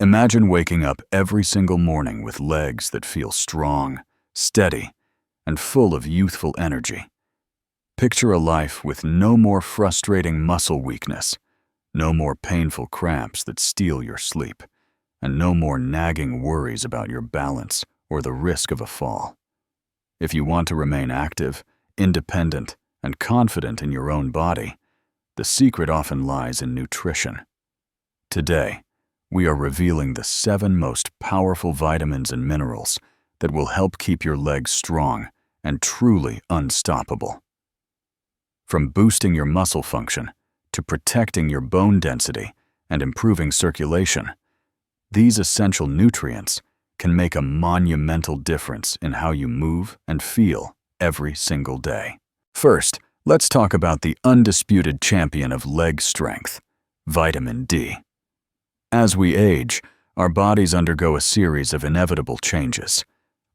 Imagine waking up every single morning with legs that feel strong, steady, and full of youthful energy. Picture a life with no more frustrating muscle weakness, no more painful cramps that steal your sleep, and no more nagging worries about your balance or the risk of a fall. If you want to remain active, independent, and confident in your own body, the secret often lies in nutrition. Today, we are revealing the 7 most powerful vitamins and minerals that will help keep your legs strong and truly unstoppable. From boosting your muscle function to protecting your bone density and improving circulation, these essential nutrients can make a monumental difference in how you move and feel every single day. First, let's talk about the undisputed champion of leg strength, vitamin D. As we age, our bodies undergo a series of inevitable changes.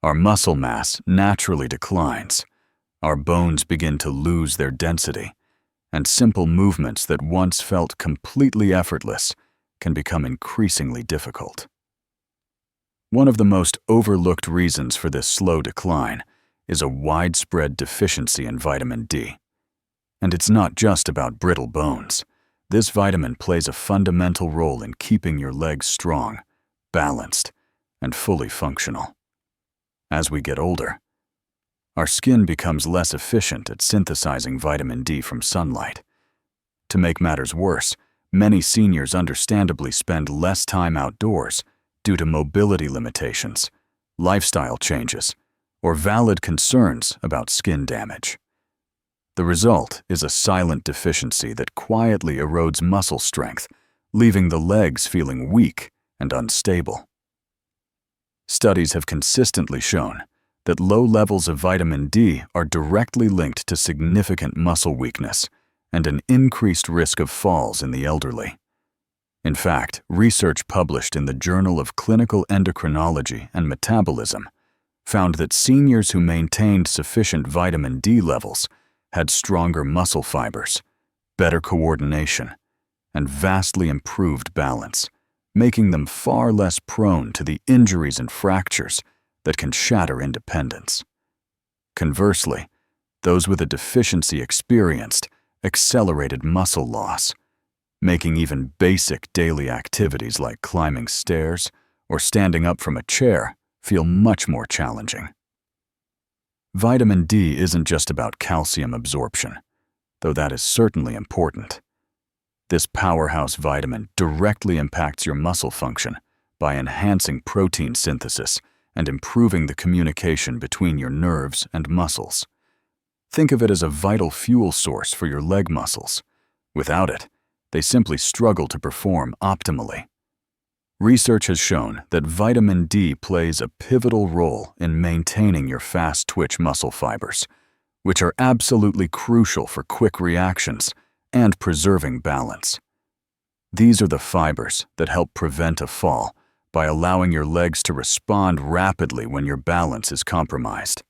Our muscle mass naturally declines, our bones begin to lose their density, and simple movements that once felt completely effortless can become increasingly difficult. One of the most overlooked reasons for this slow decline is a widespread deficiency in vitamin D. And it's not just about brittle bones. This vitamin plays a fundamental role in keeping your legs strong, balanced, and fully functional. As we get older, our skin becomes less efficient at synthesizing vitamin D from sunlight. To make matters worse, many seniors understandably spend less time outdoors due to mobility limitations, lifestyle changes, or valid concerns about skin damage. The result is a silent deficiency that quietly erodes muscle strength, leaving the legs feeling weak and unstable. Studies have consistently shown that low levels of vitamin D are directly linked to significant muscle weakness and an increased risk of falls in the elderly. In fact, research published in the Journal of Clinical Endocrinology and Metabolism found that seniors who maintained sufficient vitamin D levels had stronger muscle fibers, better coordination, and vastly improved balance, making them far less prone to the injuries and fractures that can shatter independence. Conversely, those with a deficiency experienced accelerated muscle loss, making even basic daily activities like climbing stairs or standing up from a chair feel much more challenging. Vitamin D isn't just about calcium absorption, though that is certainly important. This powerhouse vitamin directly impacts your muscle function by enhancing protein synthesis and improving the communication between your nerves and muscles. Think of it as a vital fuel source for your leg muscles. Without it, they simply struggle to perform optimally. Research has shown that vitamin D plays a pivotal role in maintaining your fast-twitch muscle fibers, which are absolutely crucial for quick reactions and preserving balance. These are the fibers that help prevent a fall by allowing your legs to respond rapidly when your balance is compromised.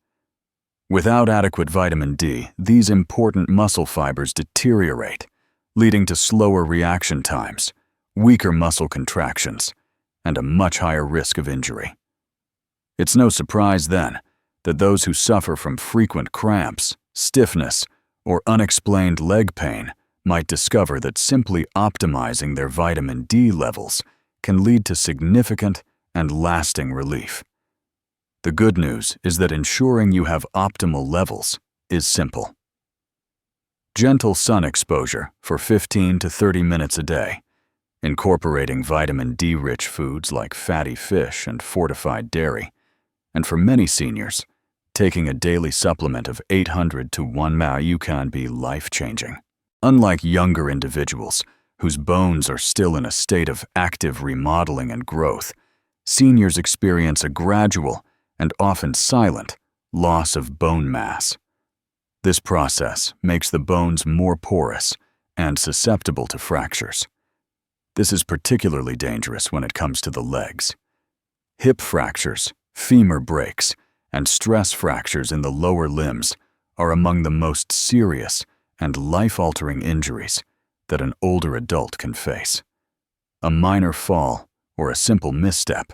Without adequate vitamin D, these important muscle fibers deteriorate, leading to slower reaction times, weaker muscle contractions, and a much higher risk of injury. It's no surprise, then, that those who suffer from frequent cramps, stiffness, or unexplained leg pain might discover that simply optimizing their vitamin D levels can lead to significant and lasting relief. The good news is that ensuring you have optimal levels is simple. Gentle sun exposure for 15 to 30 minutes a day, incorporating vitamin D-rich foods like fatty fish and fortified dairy, and for many seniors, taking a daily supplement of 800 to 1 mg can be life-changing. Unlike younger individuals, whose bones are still in a state of active remodeling and growth, seniors experience a gradual and often silent loss of bone mass. This process makes the bones more porous and susceptible to fractures. This is particularly dangerous when it comes to the legs. Hip fractures, femur breaks, and stress fractures in the lower limbs are among the most serious and life-altering injuries that an older adult can face. A minor fall or a simple misstep,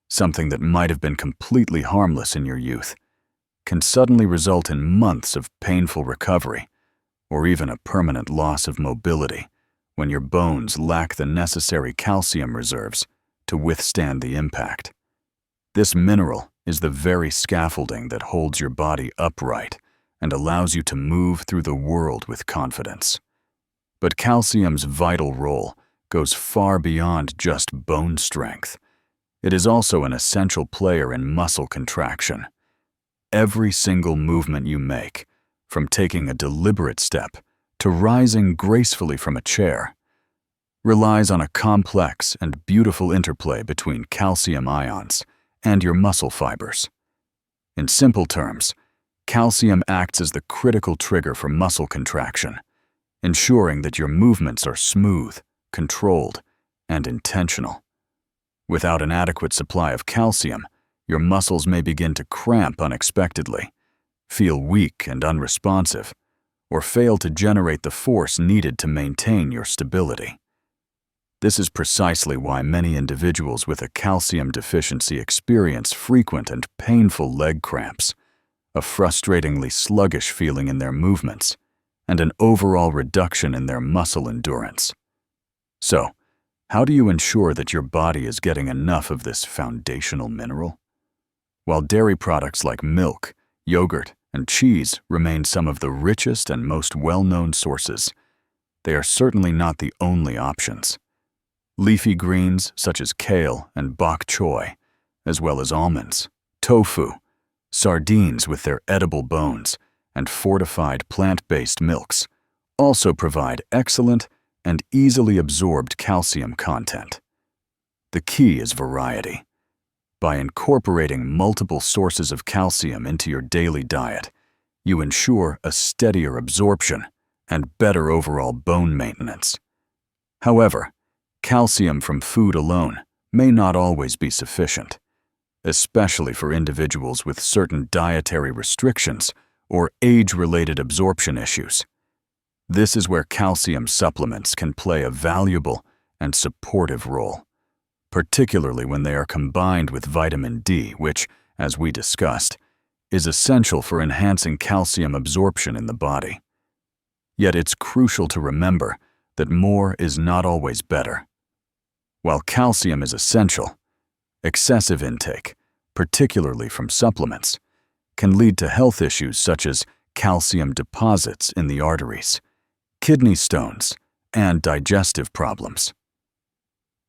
something that might have been completely harmless in your youth, can suddenly result in months of painful recovery or even a permanent loss of mobility when your bones lack the necessary calcium reserves to withstand the impact. This mineral is the very scaffolding that holds your body upright and allows you to move through the world with confidence. But calcium's vital role goes far beyond just bone strength. It is also an essential player in muscle contraction. Every single movement you make, from taking a deliberate step to rising gracefully from a chair, relies on a complex and beautiful interplay between calcium ions and your muscle fibers. In simple terms, calcium acts as the critical trigger for muscle contraction, ensuring that your movements are smooth, controlled, and intentional. Without an adequate supply of calcium, your muscles may begin to cramp unexpectedly, feel weak and unresponsive, or fail to generate the force needed to maintain your stability. This is precisely why many individuals with a calcium deficiency experience frequent and painful leg cramps, a frustratingly sluggish feeling in their movements, and an overall reduction in their muscle endurance. So, how do you ensure that your body is getting enough of this foundational mineral? While dairy products like milk, yogurt, and cheese remain some of the richest and most well-known sources, they are certainly not the only options. Leafy greens such as kale and bok choy, as well as almonds, tofu, sardines with their edible bones, and fortified plant-based milks also provide excellent and easily absorbed calcium content. The key is variety. By incorporating multiple sources of calcium into your daily diet, you ensure a steadier absorption and better overall bone maintenance. However, calcium from food alone may not always be sufficient, especially for individuals with certain dietary restrictions or age-related absorption issues. This is where calcium supplements can play a valuable and supportive role, particularly when they are combined with vitamin D, which, as we discussed, is essential for enhancing calcium absorption in the body. Yet it's crucial to remember that more is not always better. While calcium is essential, excessive intake, particularly from supplements, can lead to health issues such as calcium deposits in the arteries, kidney stones, and digestive problems.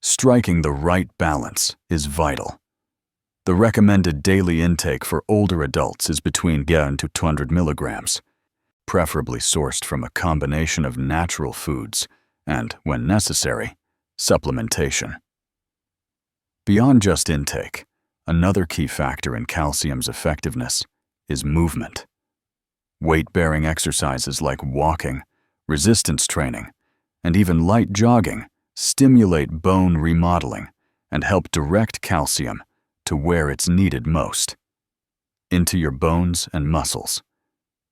Striking the right balance is vital. The recommended daily intake for older adults is between 1 to 200 milligrams, preferably sourced from a combination of natural foods and, when necessary, supplementation. Beyond just intake, another key factor in calcium's effectiveness is movement. Weight-bearing exercises like walking, resistance training, and even light jogging stimulate bone remodeling and help direct calcium to where it's needed most, into your bones and muscles.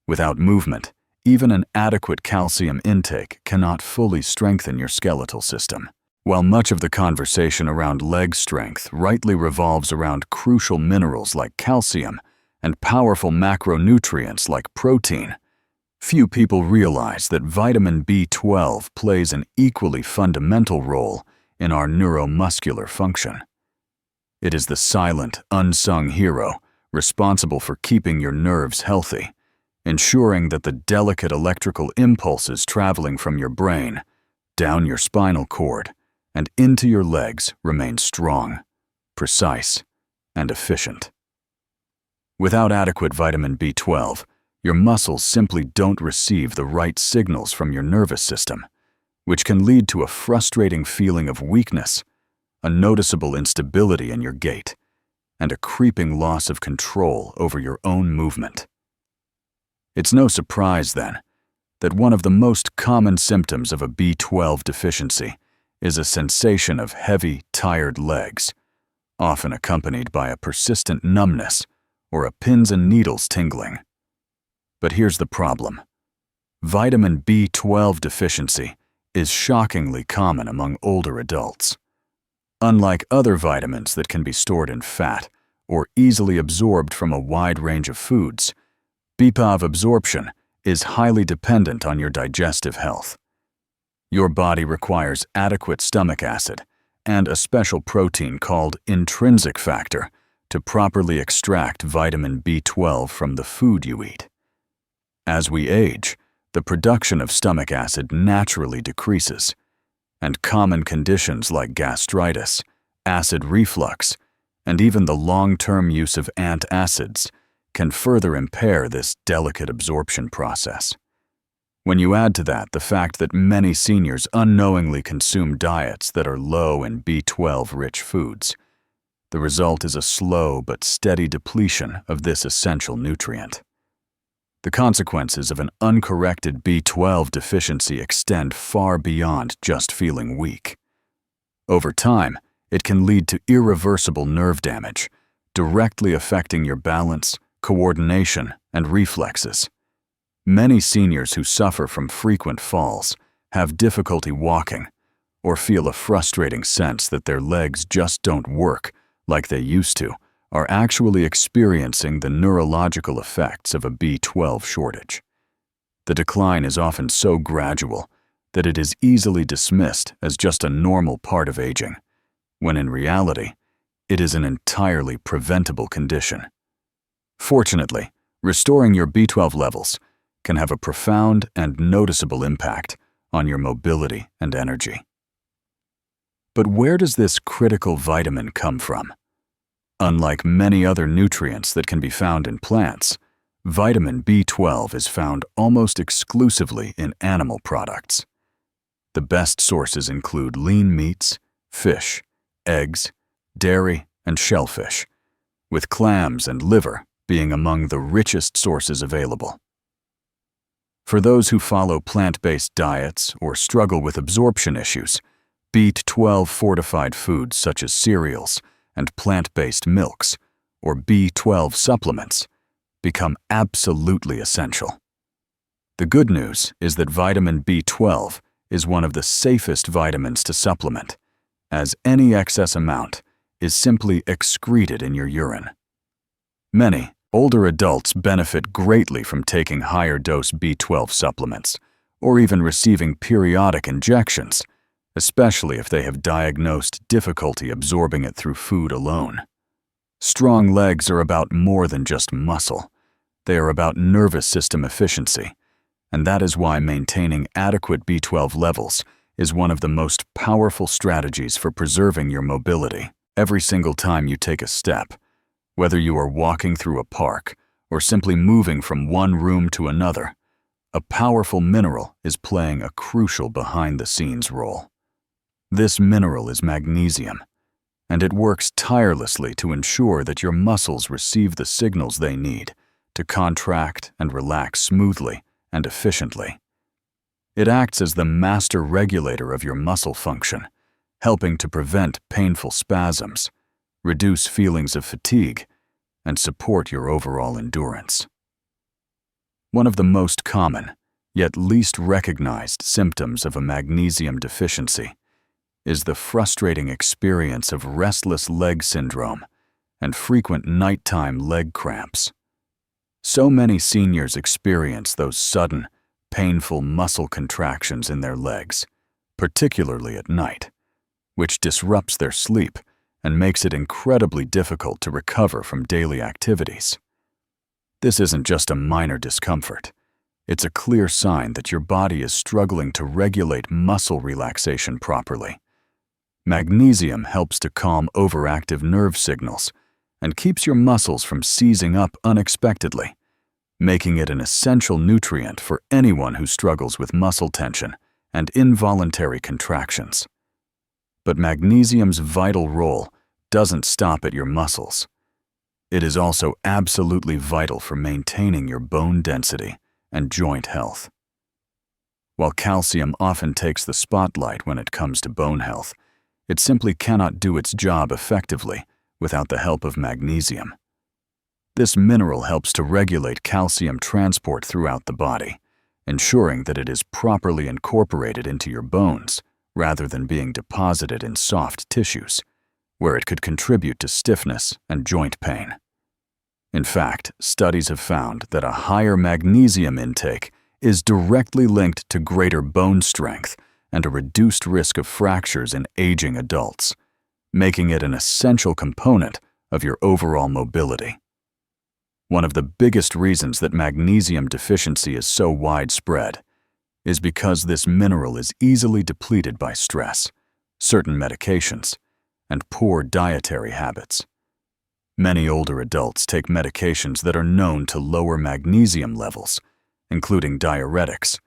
Without movement, even an adequate calcium intake cannot fully strengthen your skeletal system. While much of the conversation around leg strength rightly revolves around crucial minerals like calcium and powerful macronutrients like protein, few people realize that vitamin B12 plays an equally fundamental role in our neuromuscular function. It is the silent, unsung hero responsible for keeping your nerves healthy, ensuring that the delicate electrical impulses traveling from your brain, down your spinal cord, and into your legs remain strong, precise, and efficient. Without adequate vitamin B12, your muscles simply don't receive the right signals from your nervous system, which can lead to a frustrating feeling of weakness, a noticeable instability in your gait, and a creeping loss of control over your own movement. It's no surprise, then, that one of the most common symptoms of a B12 deficiency is a sensation of heavy, tired legs, often accompanied by a persistent numbness or a pins and needles tingling. But here's the problem. Vitamin B12 deficiency is shockingly common among older adults. Unlike other vitamins that can be stored in fat or easily absorbed from a wide range of foods, B12 absorption is highly dependent on your digestive health. Your body requires adequate stomach acid and a special protein called intrinsic factor to properly extract vitamin B12 from the food you eat. As we age, the production of stomach acid naturally decreases, and common conditions like gastritis, acid reflux, and even the long-term use of antacids can further impair this delicate absorption process. When you add to that the fact that many seniors unknowingly consume diets that are low in B12-rich foods, the result is a slow but steady depletion of this essential nutrient. The consequences of an uncorrected B12 deficiency extend far beyond just feeling weak. Over time, it can lead to irreversible nerve damage, directly affecting your balance, coordination, and reflexes. Many seniors who suffer from frequent falls have difficulty walking or feel a frustrating sense that their legs just don't work like they used to, are actually experiencing the neurological effects of a B12 shortage. The decline is often so gradual that it is easily dismissed as just a normal part of aging, when in reality, it is an entirely preventable condition. Fortunately, restoring your B12 levels can have a profound and noticeable impact on your mobility and energy. But where does this critical vitamin come from? Unlike many other nutrients that can be found in plants, vitamin B12 is found almost exclusively in animal products. The best sources include lean meats, fish, eggs, dairy, and shellfish, with clams and liver being among the richest sources available. For those who follow plant-based diets or struggle with absorption issues, B12 fortified foods such as cereals and plant-based milks, or B12 supplements, become absolutely essential. The good news is that vitamin B12 is one of the safest vitamins to supplement, as any excess amount is simply excreted in your urine. Many older adults benefit greatly from taking higher-dose B12 supplements, or even receiving periodic injections, especially if they have diagnosed difficulty absorbing it through food alone. Strong legs are about more than just muscle. They are about nervous system efficiency, and that is why maintaining adequate B12 levels is one of the most powerful strategies for preserving your mobility. Every single time you take a step, whether you are walking through a park or simply moving from one room to another, a powerful mineral is playing a crucial behind-the-scenes role. This mineral is magnesium, and it works tirelessly to ensure that your muscles receive the signals they need to contract and relax smoothly and efficiently. It acts as the master regulator of your muscle function, helping to prevent painful spasms, reduce feelings of fatigue, and support your overall endurance. One of the most common, yet least recognized symptoms of a magnesium deficiency is the frustrating experience of restless leg syndrome and frequent nighttime leg cramps. So many seniors experience those sudden, painful muscle contractions in their legs, particularly at night, which disrupts their sleep and makes it incredibly difficult to recover from daily activities. This isn't just a minor discomfort. It's a clear sign that your body is struggling to regulate muscle relaxation properly. Magnesium helps to calm overactive nerve signals and keeps your muscles from seizing up unexpectedly, making it an essential nutrient for anyone who struggles with muscle tension and involuntary contractions. But magnesium's vital role doesn't stop at your muscles. It is also absolutely vital for maintaining your bone density and joint health. While calcium often takes the spotlight when it comes to bone health, it simply cannot do its job effectively without the help of magnesium. This mineral helps to regulate calcium transport throughout the body, ensuring that it is properly incorporated into your bones rather than being deposited in soft tissues, where it could contribute to stiffness and joint pain. In fact, studies have found that a higher magnesium intake is directly linked to greater bone strength and a reduced risk of fractures in aging adults, making it an essential component of your overall mobility. One of the biggest reasons that magnesium deficiency is so widespread is because this mineral is easily depleted by stress, certain medications, and poor dietary habits. Many older adults take medications that are known to lower magnesium levels, including diuretics,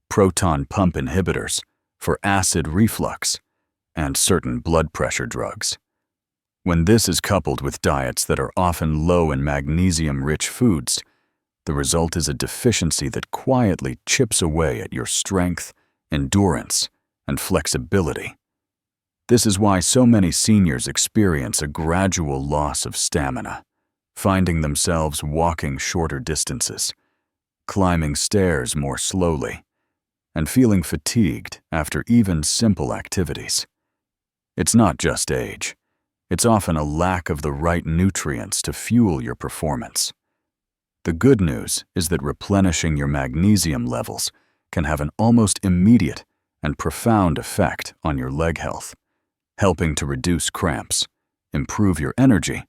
proton pump inhibitors for acid reflux, and certain blood pressure drugs. When this is coupled with diets that are often low in magnesium-rich foods, the result is a deficiency that quietly chips away at your strength, endurance, and flexibility. This is why so many seniors experience a gradual loss of stamina, finding themselves walking shorter distances, climbing stairs more slowly, and feeling fatigued after even simple activities. It's not just age. It's often a lack of the right nutrients to fuel your performance. The good news is that replenishing your magnesium levels can have an almost immediate and profound effect on your leg health, helping to reduce cramps, improve your energy,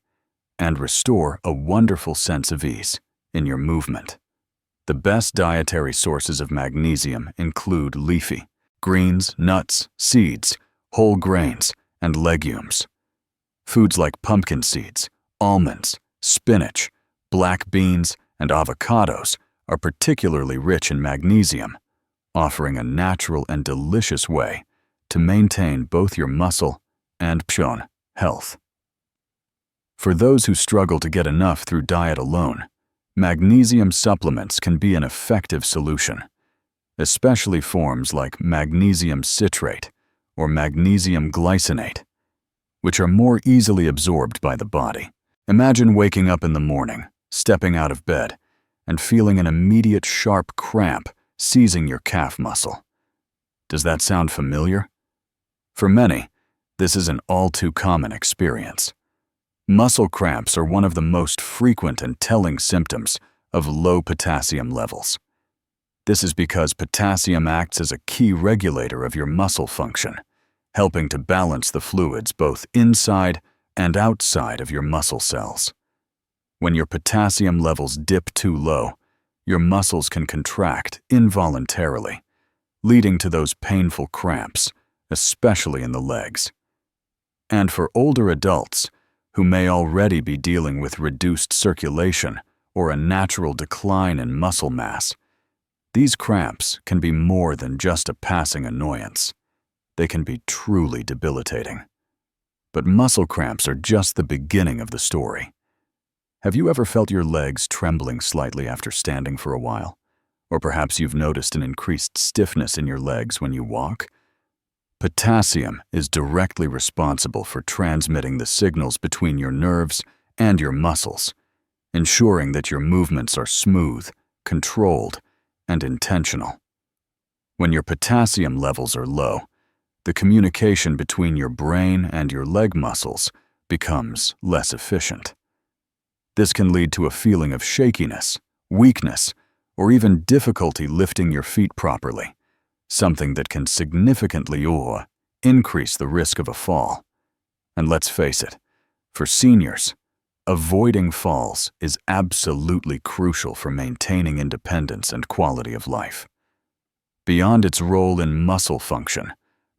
and restore a wonderful sense of ease in your movement. The best dietary sources of magnesium include leafy, greens, nuts, seeds, whole grains, and legumes. Foods like pumpkin seeds, almonds, spinach, black beans, and avocados are particularly rich in magnesium, offering a natural and delicious way to maintain both your muscle and bone health. For those who struggle to get enough through diet alone, magnesium supplements can be an effective solution, especially forms like magnesium citrate or magnesium glycinate, which are more easily absorbed by the body. Imagine waking up in the morning, stepping out of bed, and feeling an immediate sharp cramp seizing your calf muscle. Does that sound familiar? For many, this is an all-too-common experience. Muscle cramps are one of the most frequent and telling symptoms of low potassium levels. This is because potassium acts as a key regulator of your muscle function, helping to balance the fluids both inside and outside of your muscle cells. When your potassium levels dip too low, your muscles can contract involuntarily, leading to those painful cramps, especially in the legs. And for older adults, who may already be dealing with reduced circulation or a natural decline in muscle mass, these cramps can be more than just a passing annoyance. They can be truly debilitating. But muscle cramps are just the beginning of the story. Have you ever felt your legs trembling slightly after standing for a while? Or perhaps you've noticed an increased stiffness in your legs when you walk? Potassium is directly responsible for transmitting the signals between your nerves and your muscles, ensuring that your movements are smooth, controlled, and intentional. When your potassium levels are low, the communication between your brain and your leg muscles becomes less efficient. This can lead to a feeling of shakiness, weakness, or even difficulty lifting your feet properly, something that can significantly increase the risk of a fall. And let's face it, for seniors, avoiding falls is absolutely crucial for maintaining independence and quality of life. Beyond its role in muscle function,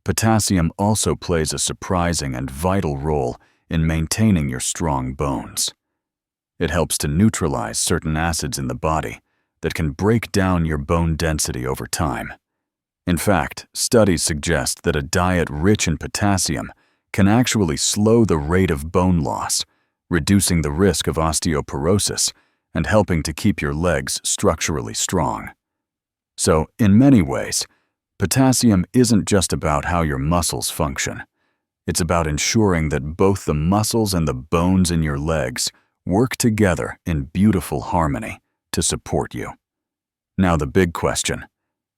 potassium also plays a surprising and vital role in maintaining your strong bones. It helps to neutralize certain acids in the body that can break down your bone density over time. In fact, studies suggest that a diet rich in potassium can actually slow the rate of bone loss, reducing the risk of osteoporosis and helping to keep your legs structurally strong. So, in many ways, potassium isn't just about how your muscles function. It's about ensuring that both the muscles and the bones in your legs work together in beautiful harmony to support you. Now the big question: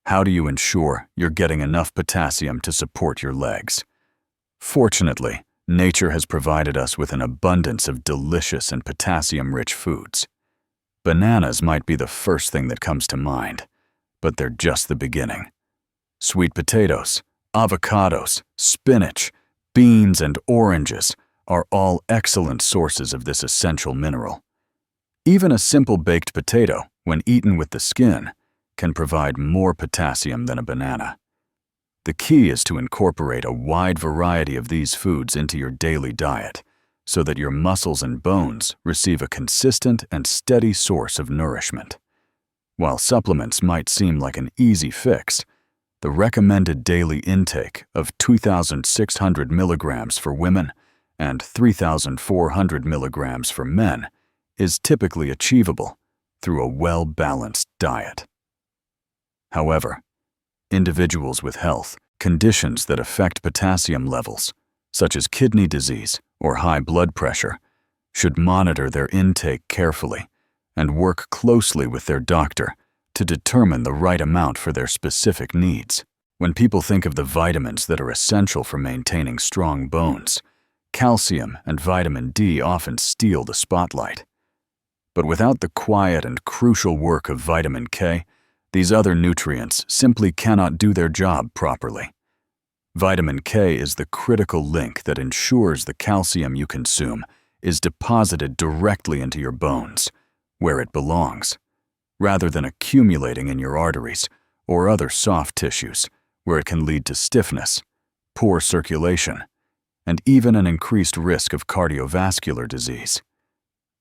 how do you ensure you're getting enough potassium to support your legs? Fortunately, nature has provided us with an abundance of delicious and potassium-rich foods. Bananas might be the first thing that comes to mind, but they're just the beginning. Sweet potatoes, avocados, spinach, beans, and oranges are all excellent sources of this essential mineral. Even a simple baked potato, when eaten with the skin, can provide more potassium than a banana. The key is to incorporate a wide variety of these foods into your daily diet so that your muscles and bones receive a consistent and steady source of nourishment. While supplements might seem like an easy fix, the recommended daily intake of 2,600 milligrams for women and 3,400 milligrams for men is typically achievable through a well-balanced diet. However, individuals with health conditions that affect potassium levels, such as kidney disease or high blood pressure, should monitor their intake carefully and work closely with their doctor to determine the right amount for their specific needs. When people think of the vitamins that are essential for maintaining strong bones, calcium and vitamin D often steal the spotlight. But without the quiet and crucial work of vitamin K, these other nutrients simply cannot do their job properly. Vitamin K is the critical link that ensures the calcium you consume is deposited directly into your bones, where it belongs, rather than accumulating in your arteries or other soft tissues, where it can lead to stiffness, poor circulation, and even an increased risk of cardiovascular disease.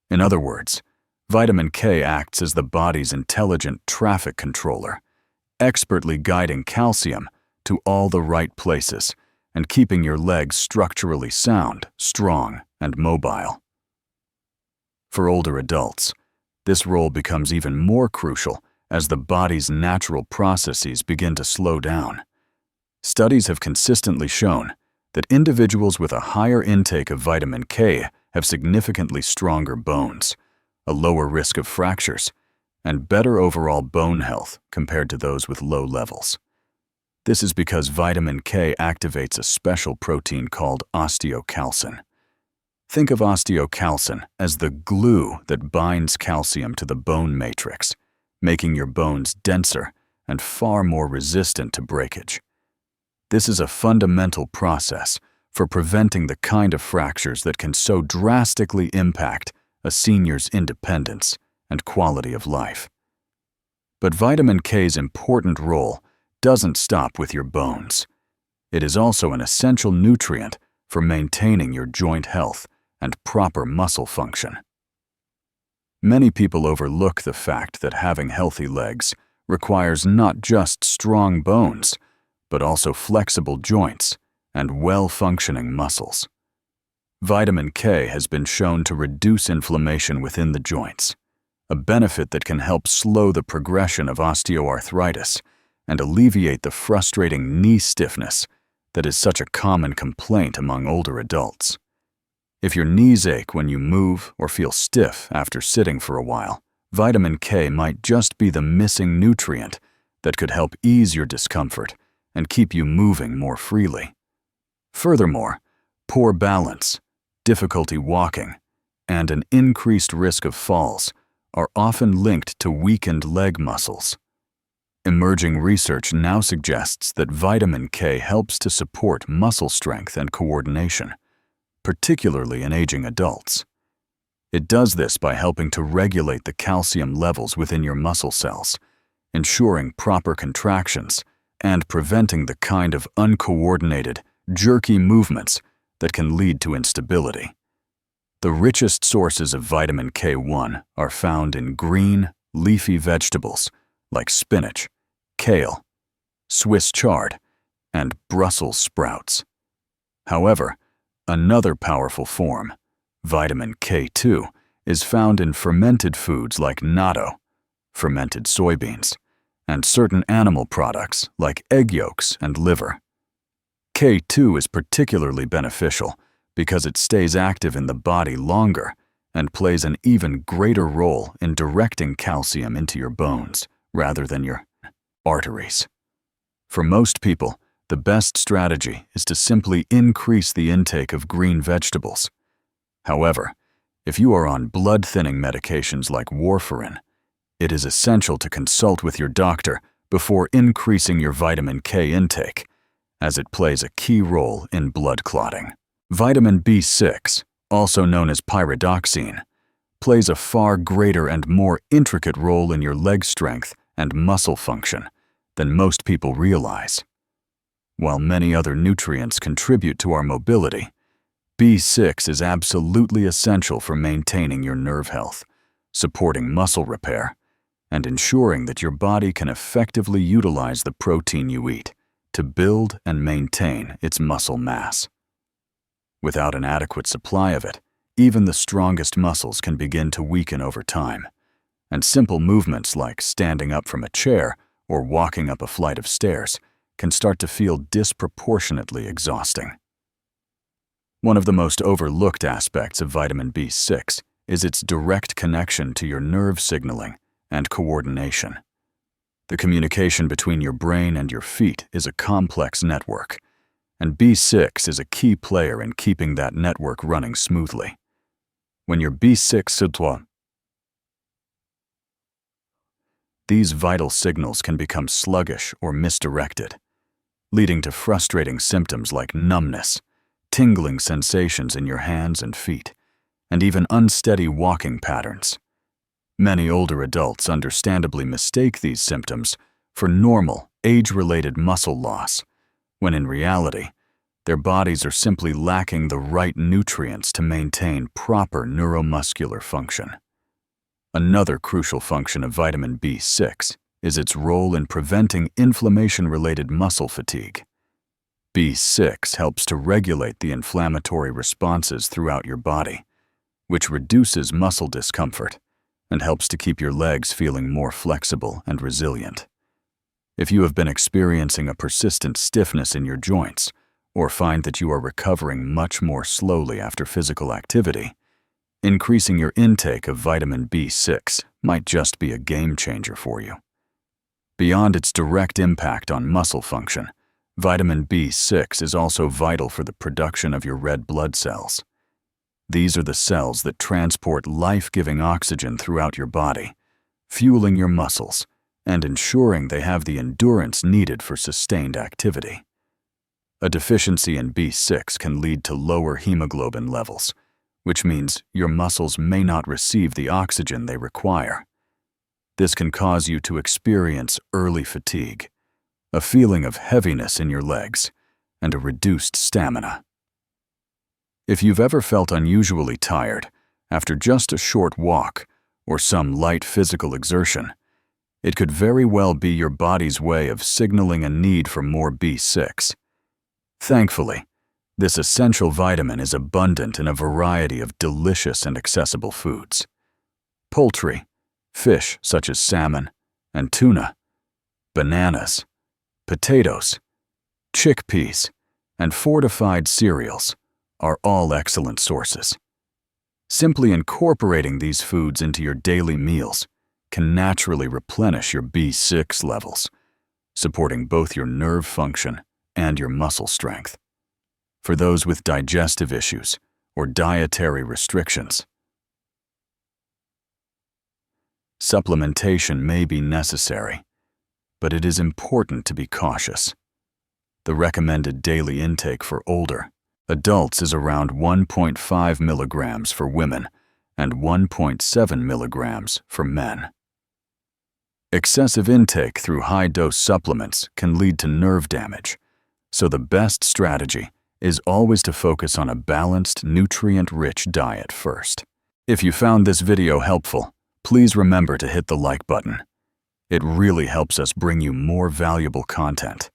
In other words, vitamin K acts as the body's intelligent traffic controller, expertly guiding calcium to all the right places and keeping your legs structurally sound, strong, and mobile. For older adults, this role becomes even more crucial as the body's natural processes begin to slow down. Studies have consistently shown that individuals with a higher intake of vitamin K have significantly stronger bones, a lower risk of fractures, and better overall bone health compared to those with low levels. This is because vitamin K activates a special protein called osteocalcin. Think of osteocalcin as the glue that binds calcium to the bone matrix, making your bones denser and far more resistant to breakage. This is a fundamental process for preventing the kind of fractures that can so drastically impact a senior's independence and quality of life. But vitamin K's important role doesn't stop with your bones. It is also an essential nutrient for maintaining your joint health and proper muscle function. Many people overlook the fact that having healthy legs requires not just strong bones, but also flexible joints and well-functioning muscles. Vitamin K has been shown to reduce inflammation within the joints, a benefit that can help slow the progression of osteoarthritis and alleviate the frustrating knee stiffness that is such a common complaint among older adults. If your knees ache when you move or feel stiff after sitting for a while, vitamin K might just be the missing nutrient that could help ease your discomfort and keep you moving more freely. Furthermore, poor balance, difficulty walking, and an increased risk of falls are often linked to weakened leg muscles. Emerging research now suggests that vitamin K helps to support muscle strength and coordination, particularly in aging adults. It does this by helping to regulate the calcium levels within your muscle cells, ensuring proper contractions and preventing the kind of uncoordinated, jerky movements that can lead to instability. The richest sources of vitamin K1 are found in green, leafy vegetables like spinach, kale, Swiss chard, and Brussels sprouts. However, another powerful form, vitamin K2, is found in fermented foods like natto, fermented soybeans, and certain animal products like egg yolks and liver. K2 is particularly beneficial because it stays active in the body longer and plays an even greater role in directing calcium into your bones rather than your arteries. For most people, the best strategy is to simply increase the intake of green vegetables. However, if you are on blood-thinning medications like warfarin, it is essential to consult with your doctor before increasing your vitamin K intake, as it plays a key role in blood clotting. Vitamin B6, also known as pyridoxine, plays a far greater and more intricate role in your leg strength and muscle function than most people realize. While many other nutrients contribute to our mobility, B6 is absolutely essential for maintaining your nerve health, supporting muscle repair, and ensuring that your body can effectively utilize the protein you eat to build and maintain its muscle mass. Without an adequate supply of it, even the strongest muscles can begin to weaken over time, and simple movements like standing up from a chair or walking up a flight of stairs can start to feel disproportionately exhausting. One of the most overlooked aspects of vitamin B6 is its direct connection to your nerve signaling and coordination. The communication between your brain and your feet is a complex network, and B6 is a key player in keeping that network running smoothly. When your B6 sitwa, these vital signals can become sluggish or misdirected, leading to frustrating symptoms like numbness, tingling sensations in your hands and feet, and even unsteady walking patterns. Many older adults understandably mistake these symptoms for normal, age-related muscle loss, when in reality, their bodies are simply lacking the right nutrients to maintain proper neuromuscular function. Another crucial function of vitamin B6 is its role in preventing inflammation-related muscle fatigue. B6 helps to regulate the inflammatory responses throughout your body, which reduces muscle discomfort and helps to keep your legs feeling more flexible and resilient. If you have been experiencing a persistent stiffness in your joints, or find that you are recovering much more slowly after physical activity, increasing your intake of vitamin B6 might just be a game changer for you. Beyond its direct impact on muscle function, vitamin B6 is also vital for the production of your red blood cells. These are the cells that transport life-giving oxygen throughout your body, fueling your muscles and ensuring they have the endurance needed for sustained activity. A deficiency in B6 can lead to lower hemoglobin levels, which means your muscles may not receive the oxygen they require. This can cause you to experience early fatigue, a feeling of heaviness in your legs, and a reduced stamina. If you've ever felt unusually tired after just a short walk or some light physical exertion, it could very well be your body's way of signaling a need for more B6. Thankfully, this essential vitamin is abundant in a variety of delicious and accessible foods. Poultry, fish such as salmon and tuna, bananas, potatoes, chickpeas, and fortified cereals are all excellent sources. Simply incorporating these foods into your daily meals can naturally replenish your B6 levels, supporting both your nerve function and your muscle strength. For those with digestive issues or dietary restrictions, supplementation may be necessary, but it is important to be cautious. The recommended daily intake for older adults is around 1.5 milligrams for women and 1.7 milligrams for men. Excessive intake through high-dose supplements can lead to nerve damage, so the best strategy is always to focus on a balanced, nutrient-rich diet first. If you found this video helpful, please remember to hit the like button. It really helps us bring you more valuable content.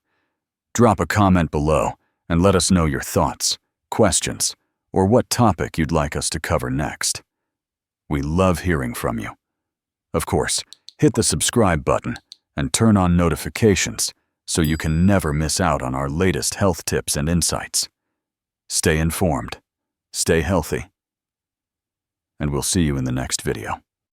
Drop a comment below and let us know your thoughts, questions, or what topic you'd like us to cover next. We love hearing from you. Of course, hit the subscribe button and turn on notifications so you can never miss out on our latest health tips and insights. Stay informed, stay healthy, and we'll see you in the next video.